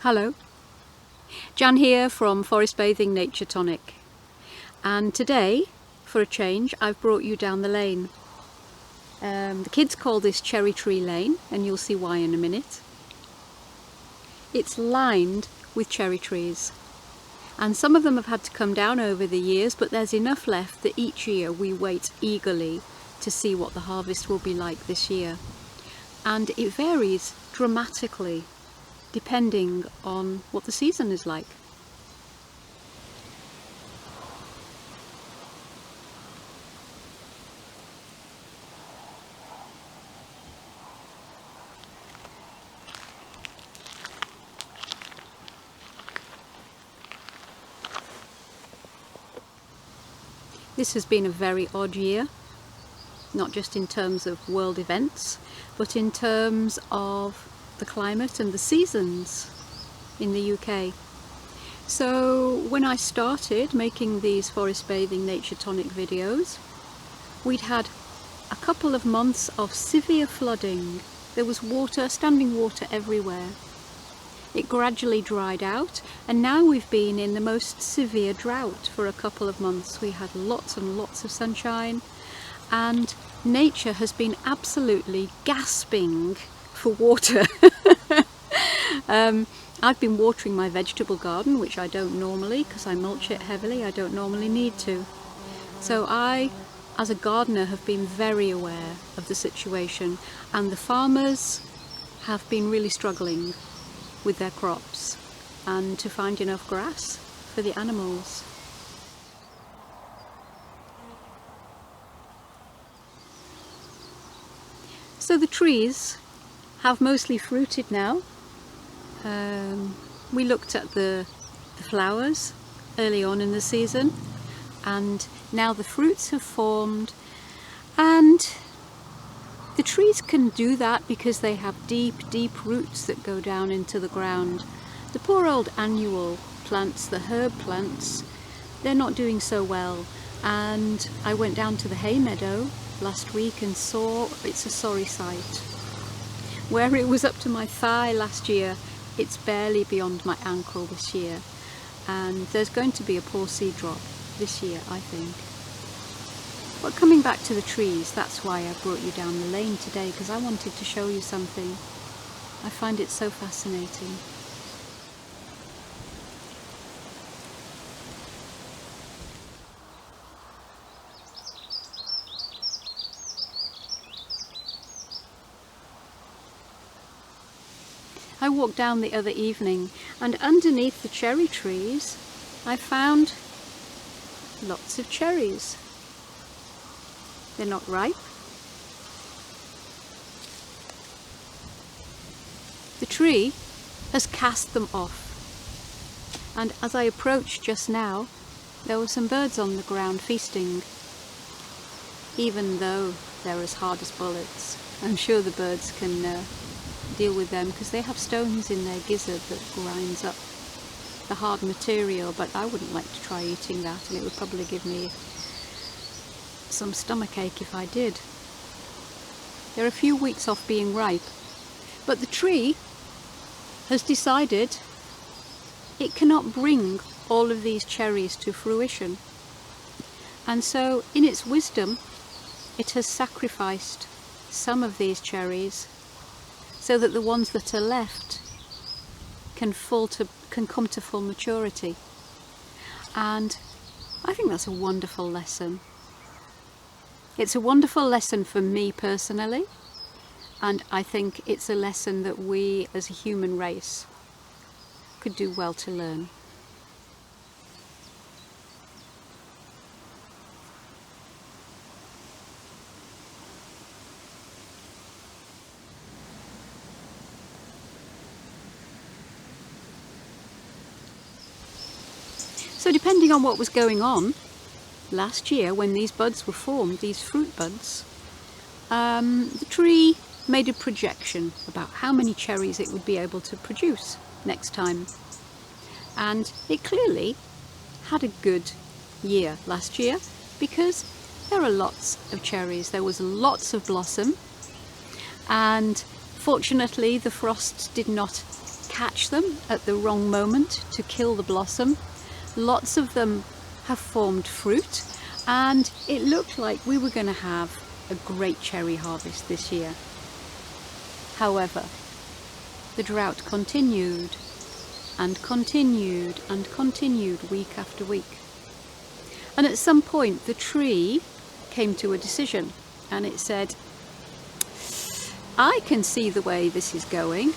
Hello, Jan here from Forest Bathing Nature Tonic, and today, for a change, I've brought you down the lane. The kids call this Cherry Tree Lane, and you'll see why in a minute. It's lined with cherry trees, and some of them have had to come down over the years, but there's enough left that each year we wait eagerly to see what the harvest will be like this year. And it varies dramatically depending on what the season is like. This has been a very odd year, not just in terms of world events, but in terms of the climate and the seasons in the UK. So when I started making these Forest Bathing Nature Tonic videos, we'd had a couple of months of severe flooding. There was water, standing water everywhere. It gradually dried out, and now we've been in the most severe drought for a couple of months. We had lots and lots of sunshine, and nature has been absolutely gasping for water. I've been watering my vegetable garden, which I don't normally, because I mulch it heavily. I don't normally need to. So I, as a gardener, have been very aware of the situation, and the farmers have been really struggling with their crops and to find enough grass for the animals. So the trees have mostly fruited now. We looked at the flowers early on in the season, and now the fruits have formed, and the trees can do that because they have deep, deep roots that go down into the ground. The poor old annual plants, the herb plants, they're not doing so well. And I went down to the hay meadow last week and saw it's a sorry sight. Where it was up to my thigh last year, it's barely beyond my ankle this year. And there's going to be a poor seed drop this year, I think. But coming back to the trees, that's why I brought you down the lane today, because I wanted to show you something. I find it so fascinating. I walked down the other evening, and underneath the cherry trees I found lots of cherries. They're not ripe. The tree has cast them off, and as I approached just now, there were some birds on the ground feasting. Even though they're as hard as bullets, I'm sure the birds can deal with them, because they have stones in their gizzard that grinds up the hard material, but I wouldn't like to try eating that, and it would probably give me some stomachache if I did. They're a few weeks off being ripe, but the tree has decided it cannot bring all of these cherries to fruition, and so in its wisdom it has sacrificed some of these cherries so that the ones that are left can come to full maturity. And I think that's a wonderful lesson. It's a wonderful lesson for me personally, and I think it's a lesson that we as a human race could do well to learn. So depending on what was going on last year when these buds were formed, these fruit buds, the tree made a projection about how many cherries it would be able to produce next time. And it clearly had a good year last year, because there are lots of cherries. There was lots of blossom, and fortunately the frost did not catch them at the wrong moment to kill the blossom. Lots of them have formed fruit, and it looked like we were going to have a great cherry harvest this year. However, the drought continued and continued and continued week after week. And at some point the tree came to a decision, and it said, I can see the way this is going,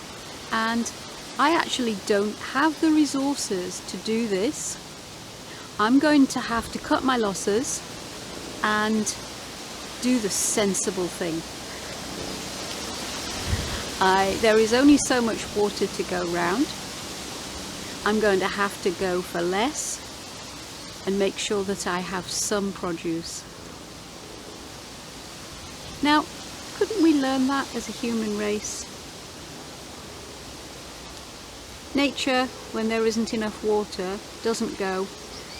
and I actually don't have the resources to do this. I'm going to have to cut my losses and do the sensible thing. There is only so much water to go round. I'm going to have to go for less and make sure that I have some produce. Now, couldn't we learn that as a human race? Nature, when there isn't enough water, doesn't go,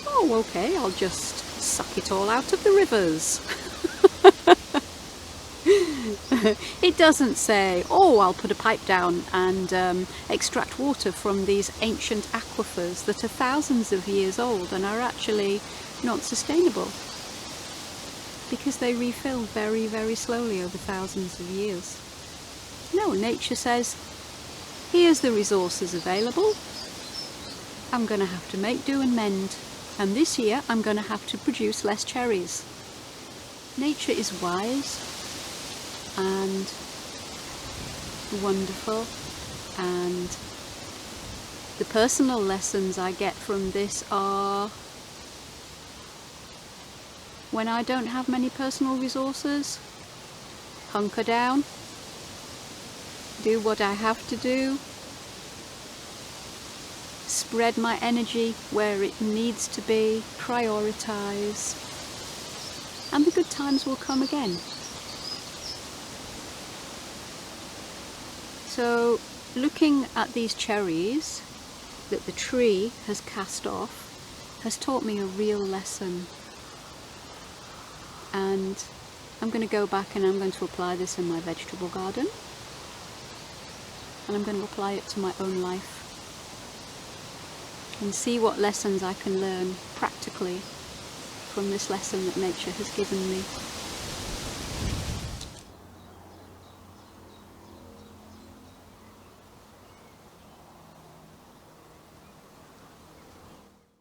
oh, okay, I'll just suck it all out of the rivers. It doesn't say, oh, I'll put a pipe down and extract water from these ancient aquifers that are thousands of years old and are actually not sustainable, because they refill very, very slowly over thousands of years. No, nature says, here's the resources available. I'm going to have to make do and mend, and this year I'm going to have to produce less cherries. Nature is wise and wonderful, and the personal lessons I get from this are, when I don't have many personal resources, hunker down, do what I have to do, spread my energy where it needs to be, prioritize, and the good times will come again. So, looking at these cherries that the tree has cast off has taught me a real lesson. And I'm going to go back and I'm going to apply this in my vegetable garden. And I'm going to apply it to my own life. And see what lessons I can learn practically from this lesson that nature has given me.